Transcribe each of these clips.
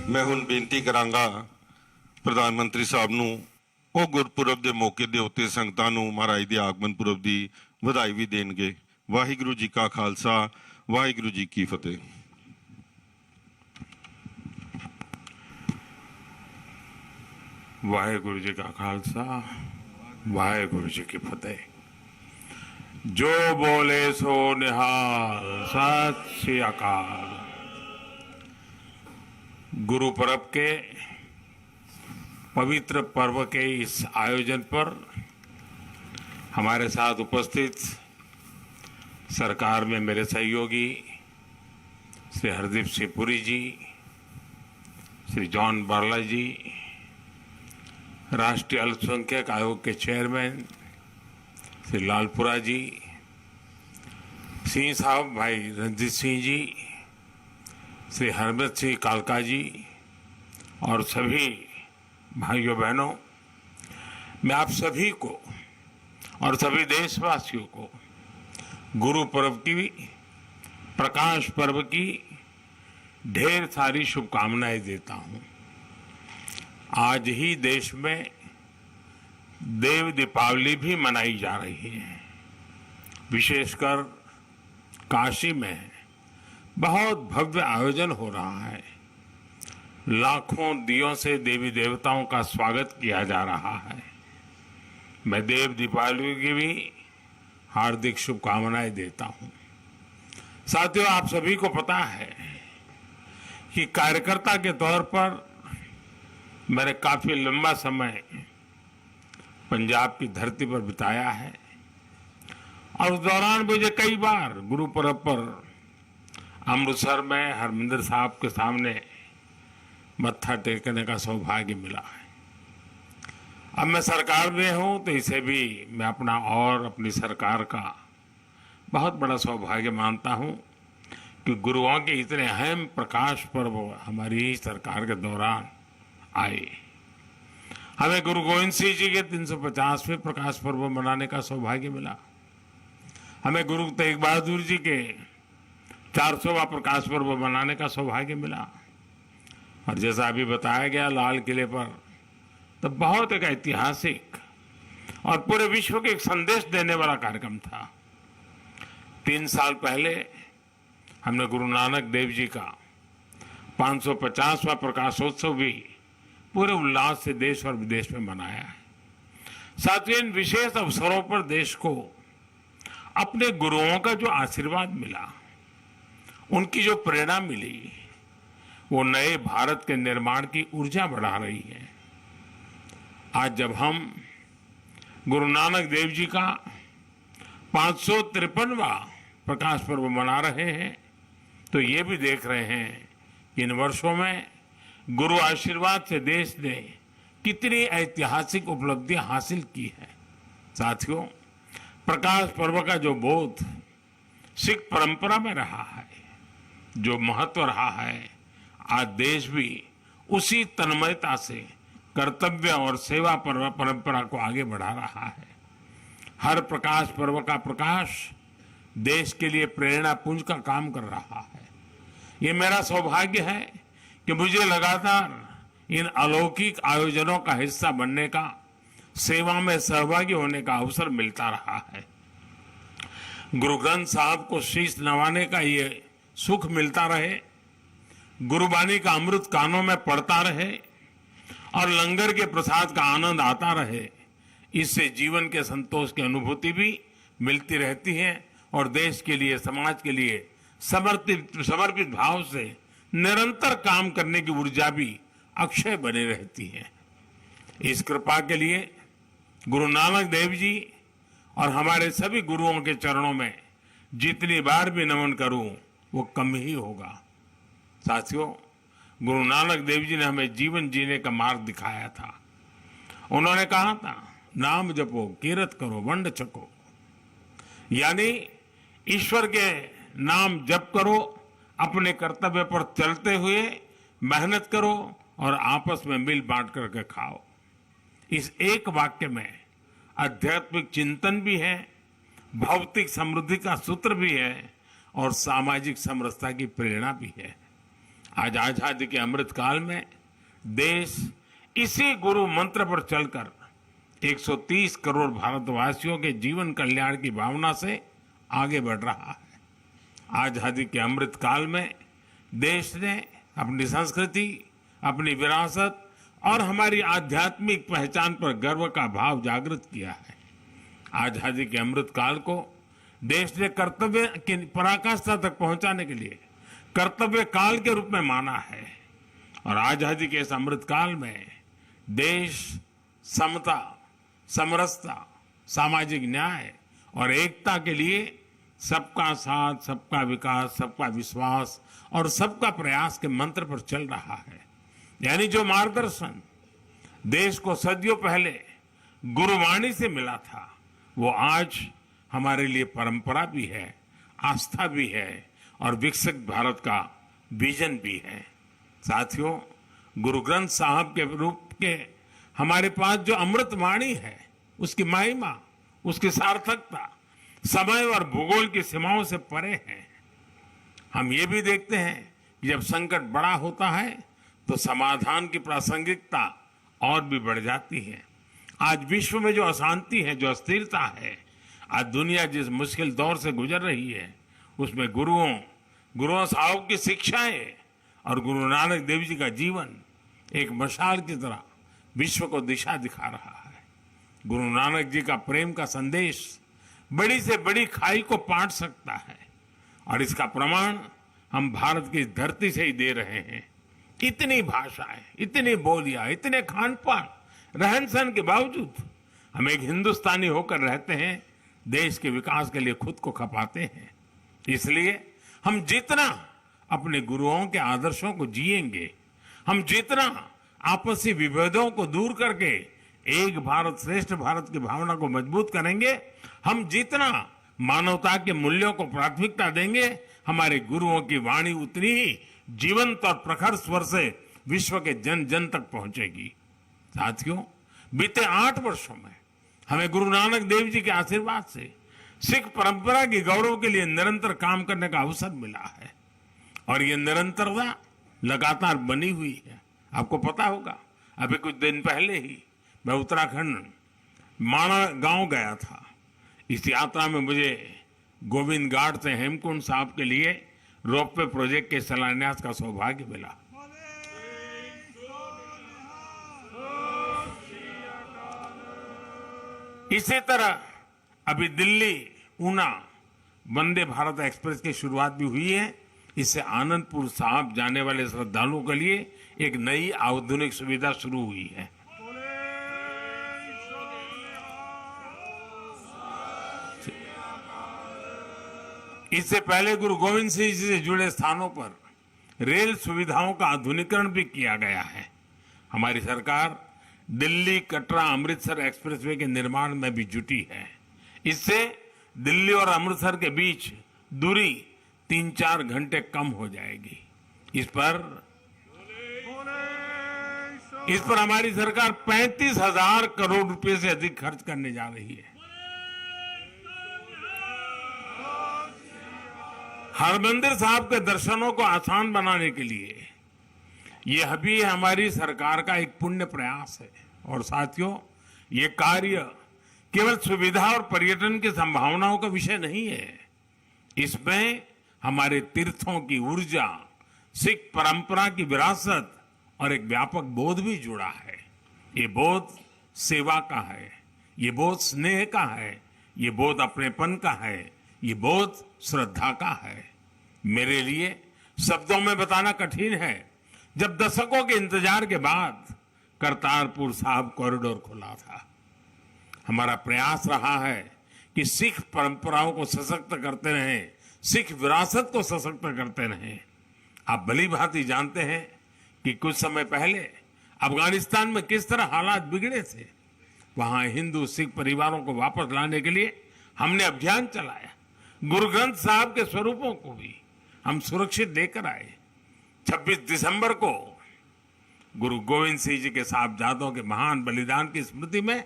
मैं हुण बेनती करांगा प्रधानमंत्री साहब ਨੂੰ ਉਹ ਗੁਰਪੁਰਬ ਦੇ ਮੌਕੇ ਦੇ ਉੱਤੇ ਸੰਗਤਾਂ ਨੂੰ ਮਹਾਰਾਜ ਦੇ ਆਗਮਨ ਪੁਰਬ ਦੀ ਵਧਾਈ ਵੀ ਦੇਣਗੇ। ਵਾਹਿਗੁਰੂ ਜੀ ਕਾ ਖਾਲਸਾ, ਵਾਹਿਗੁਰੂ ਜੀ ਕੀ ਫਤਿਹ। वाहेगुरु जी का खालसा, वाहेगुरु जी की फतेह। जो बोले सो निहाल, सत श्री अकाल। गुरु पर्व के पवित्र पर्व के इस आयोजन पर हमारे साथ उपस्थित सरकार में मेरे सहयोगी श्री हरदीप सिंह पुरी जी, श्री जॉन बारला जी, राष्ट्रीय अल्पसंख्यक आयोग के चेयरमैन श्री लालपुरा जी, सिंह साहब भाई रणजीत सिंह जी, श्री हरमत सिंह कालका जी और सभी भाइयों बहनों, मैं आप सभी को और सभी देशवासियों को गुरु पर्व की, प्रकाश पर्व की ढेर सारी शुभकामनाएं देता हूं। आज ही देश में देव दीपावली भी मनाई जा रही है। विशेषकर काशी में बहुत भव्य आयोजन हो रहा है। लाखों दियों से देवी देवताओं का स्वागत किया जा रहा है। मैं देव दीपावली की भी हार्दिक शुभकामनाएं देता हूं। साथियों, आप सभी को पता है कि कार्यकर्ता के तौर पर मैंने काफी लंबा समय पंजाब की धरती पर बिताया है और उस दौरान मुझे कई बार गुरु पर्व पर अमृतसर में हरमिंदर साहब के सामने मत्था टेकने का सौभाग्य मिला है। अब मैं सरकार में हूं तो इसे भी मैं अपना और अपनी सरकार का बहुत बड़ा सौभाग्य मानता हूं कि गुरुओं के इतने अहम प्रकाश पर्व हमारी ही सरकार के दौरान आए। हमें गुरु गोविंद सिंह जी के 350वें प्रकाश पर्व मनाने का सौभाग्य मिला। हमें गुरु तेग बहादुर जी के 400वां प्रकाश पर्व मनाने का सौभाग्य मिला। और जैसा अभी बताया गया, लाल किले पर तो बहुत एक ऐतिहासिक और पूरे विश्व के एक संदेश देने वाला कार्यक्रम था। 3 साल पहले हमने गुरु नानक देव जी का 550वां प्रकाशोत्सव भी पूरे उल्लास से देश और विदेश में मनाया है। साथियों, इन विशेष अवसरों पर देश को अपने गुरुओं का जो आशीर्वाद मिला, उनकी जो प्रेरणा मिली, वो नए भारत के निर्माण की ऊर्जा बढ़ा रही है। आज जब हम गुरु नानक देव जी का 553वां प्रकाश पर्व मना रहे हैं तो ये भी देख रहे हैं कि इन वर्षों में गुरु आशीर्वाद से देश ने कितनी ऐतिहासिक उपलब्धियां हासिल की है। साथियों, प्रकाश पर्व का जो बोध सिख परंपरा में रहा है, जो महत्व रहा है, आज देश भी उसी तन्मयता से कर्तव्य और सेवा परंपरा को आगे बढ़ा रहा है। हर प्रकाश पर्व का प्रकाश देश के लिए प्रेरणा पुंज का काम कर रहा है। ये मेरा सौभाग्य है कि मुझे लगातार इन अलौकिक आयोजनों का हिस्सा बनने का, सेवा में सहभागी होने का अवसर मिलता रहा है। गुरु ग्रंथ साहब को शीश नवाने का ये सुख मिलता रहे, गुरुबानी का अमृत कानों में पड़ता रहे और लंगर के प्रसाद का आनंद आता रहे, इससे जीवन के संतोष की अनुभूति भी मिलती रहती है और देश के लिए, समाज के लिए समर्पित भाव से निरंतर काम करने की ऊर्जा भी अक्षय बनी रहती है। इस कृपा के लिए गुरु नानक देव जी और हमारे सभी गुरुओं के चरणों में जितनी बार भी नमन करूं वो कम ही होगा। साथियों, गुरु नानक देव जी ने हमें जीवन जीने का मार्ग दिखाया था। उन्होंने कहा था, नाम जपो, कीरत करो, वंड छको, यानी ईश्वर के नाम जप करो, अपने कर्तव्य पर चलते हुए मेहनत करो और आपस में मिल बांट करके खाओ। इस एक वाक्य में आध्यात्मिक चिंतन भी है, भौतिक समृद्धि का सूत्र भी है और सामाजिक समरसता की प्रेरणा भी है। आज आजादी के अमृत काल में देश इसी गुरु मंत्र पर चलकर 130 करोड़ भारतवासियों के जीवन कल्याण की भावना से आगे बढ़ रहा है। आजादी के अमृत काल में देश ने अपनी संस्कृति, अपनी विरासत और हमारी आध्यात्मिक पहचान पर गर्व का भाव जागृत किया है। आजादी के अमृत काल को देश ने कर्तव्य की पराकाष्ठा तक पहुंचाने के लिए कर्तव्य काल के रूप में माना है और आजादी के इस अमृत काल में देश समता, समरसता, सामाजिक न्याय और एकता के लिए सबका साथ, सबका विकास, सबका विश्वास और सबका प्रयास के मंत्र पर चल रहा है। यानी जो मार्गदर्शन देश को सदियों पहले गुरुवाणी से मिला था, वो आज हमारे लिए परंपरा भी है, आस्था भी है और विकसित भारत का विजन भी है। साथियों, गुरु ग्रंथ साहब के रूप के हमारे पास जो अमृत वाणी है, उसकी महिमा, उसकी सार्थकता समय और भूगोल की सीमाओं से परे है। हम ये भी देखते हैं कि जब संकट बड़ा होता है तो समाधान की प्रासंगिकता और भी बढ़ जाती है। आज विश्व में जो अशांति है, जो अस्थिरता है, आज दुनिया जिस मुश्किल दौर से गुजर रही है, उसमें गुरुओं साहब की शिक्षाएं और गुरु नानक देव जी का जीवन एक मशाल की तरह विश्व को दिशा दिखा रहा है। गुरु नानक जी का प्रेम का संदेश बड़ी से बड़ी खाई को पाट सकता है और इसका प्रमाण हम भारत की धरती से ही दे रहे हैं। इतनी भाषाएं, इतनी बोलियां, इतने खान पान, रहन सहन के बावजूद हम एक हिंदुस्तानी होकर रहते हैं, देश के विकास के लिए खुद को खपाते हैं। इसलिए हम जितना अपने गुरुओं के आदर्शों को जिएंगे, हम जितना आपसी विभेदों को दूर करके एक भारत श्रेष्ठ भारत की भावना को मजबूत करेंगे, हम जितना मानवता के मूल्यों को प्राथमिकता देंगे, हमारे गुरुओं की वाणी उतनी ही जीवंत और प्रखर स्वर से विश्व के जन जन तक पहुंचेगी। साथियों, बीते 8 वर्षों में हमें गुरु नानक देव जी के आशीर्वाद से सिख परंपरा के गौरव के लिए निरंतर काम करने का अवसर मिला है और ये निरंतरता लगातार बनी हुई है। आपको पता होगा, अभी कुछ दिन पहले ही मैं उत्तराखंड माणा गांव गया था। इस यात्रा में मुझे गोविंद घाट से हेमकुंड साहब के लिए रोपवे प्रोजेक्ट के शिलान्यास का सौभाग्य मिला। इसी तरह अभी दिल्ली ऊना वंदे भारत एक्सप्रेस की शुरुआत भी हुई है। इससे आनंदपुर साहब जाने वाले श्रद्धालुओं के लिए एक नई आधुनिक सुविधा शुरू हुई है। इससे पहले गुरु गोविंद सिंह जी से जुड़े स्थानों पर रेल सुविधाओं का आधुनिकीकरण भी किया गया है। हमारी सरकार दिल्ली कटरा अमृतसर एक्सप्रेसवे के निर्माण में भी जुटी है। इससे दिल्ली और अमृतसर के बीच दूरी 3-4 घंटे कम हो जाएगी। इस पर हमारी सरकार 35,000 करोड़ रुपए से अधिक खर्च करने जा रही है। हरमंदिर साहब के दर्शनों को आसान बनाने के लिए यह भी हमारी सरकार का एक पुण्य प्रयास है। और साथियों, ये कार्य केवल सुविधा और पर्यटन की संभावनाओं का विषय नहीं है। इसमें हमारे तीर्थों की ऊर्जा, सिख परंपरा की विरासत और एक व्यापक बोध भी जुड़ा है। ये बोध सेवा का है, ये बोध स्नेह का है, ये बोध अपनेपन का है, ये बोध श्रद्धा का है। मेरे लिए शब्दों में बताना कठिन है। जब दशकों के इंतजार के बाद करतारपुर साहिब कॉरिडोर खुला था, हमारा प्रयास रहा है कि सिख परंपराओं को सशक्त करते रहें, सिख विरासत को सशक्त करते रहें। आप भली भांति जानते हैं कि कुछ समय पहले अफगानिस्तान में किस तरह हालात बिगड़े थे। वहां हिंदू सिख परिवारों को वापस लाने के लिए हमने अभियान चलाया। गुरु ग्रंथ साहब के स्वरूपों को भी हम सुरक्षित लेकर आए। 26 दिसंबर को गुरु गोविंद सिंह जी के साहबजादों के महान बलिदान की स्मृति में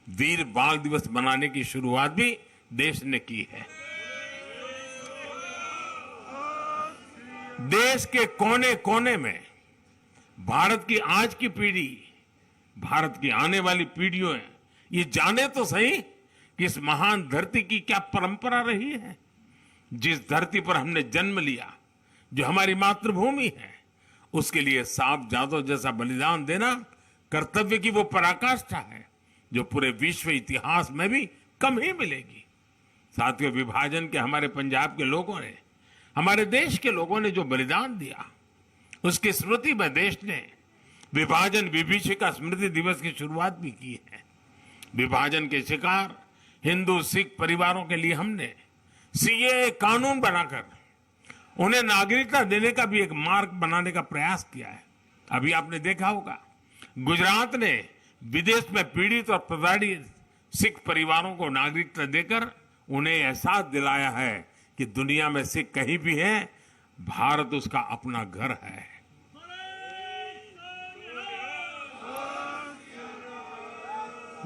वीर बाल दिवस मनाने की शुरुआत भी देश ने की है। देश के कोने कोने में भारत की आज की पीढ़ी, भारत की आने वाली पीढ़ियों ये जाने तो सही कि इस महान धरती की क्या परंपरा रही है। जिस धरती पर हमने जन्म लिया, जो हमारी मातृभूमि है, उसके लिए सांप जादव जैसा बलिदान देना कर्तव्य की वो पराकाष्ठा है जो पूरे विश्व इतिहास में भी कम ही मिलेगी। साथियों, विभाजन के हमारे पंजाब के लोगों ने, हमारे देश के लोगों ने जो बलिदान दिया, उसकी स्मृति में देश ने विभाजन विभीषिका स्मृति दिवस की शुरुआत भी की है। विभाजन के शिकार हिंदू सिख परिवारों के लिए हमने सीएए कानून बनाकर उन्हें नागरिकता देने का भी एक मार्ग बनाने का प्रयास किया है। अभी आपने देखा होगा, गुजरात ने विदेश में पीड़ित और प्रताड़ित सिख परिवारों को नागरिकता देकर उन्हें एहसास दिलाया है कि दुनिया में सिख कहीं भी है, भारत उसका अपना घर है।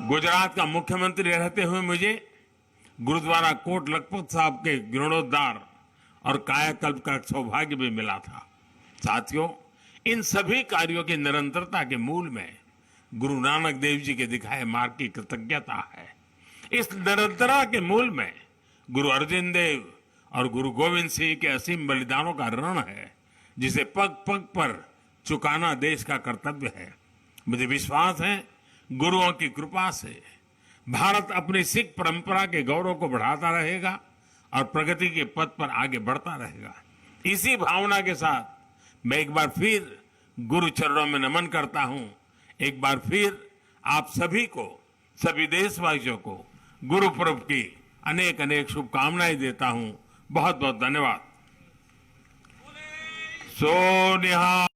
गुजरात का मुख्यमंत्री रहते हुए मुझे गुरुद्वारा कोट लखपत साहब के जीर्णोद्धार और कायाकल्प का सौभाग्य भी मिला था। साथियों, इन सभी कार्यों की निरंतरता के मूल में गुरु नानक देव जी के दिखाए मार्ग की कृतज्ञता है। इस निरंतरता के मूल में गुरु अर्जुन देव और गुरु गोविंद सिंह के असीम बलिदानों का ऋण है, जिसे पग पग पर चुकाना देश का कर्तव्य है। मुझे विश्वास है, गुरुओं की कृपा से भारत अपनी सिख परंपरा के गौरव को बढ़ाता रहेगा और प्रगति के पथ पर आगे बढ़ता रहेगा। इसी भावना के साथ मैं एक बार फिर गुरु चरणों में नमन करता हूं। एक बार फिर आप सभी को, सभी देशवासियों को गुरु पर्व की अनेक अनेक शुभकामनाएं देता हूं। बहुत बहुत धन्यवाद। सो निहाल।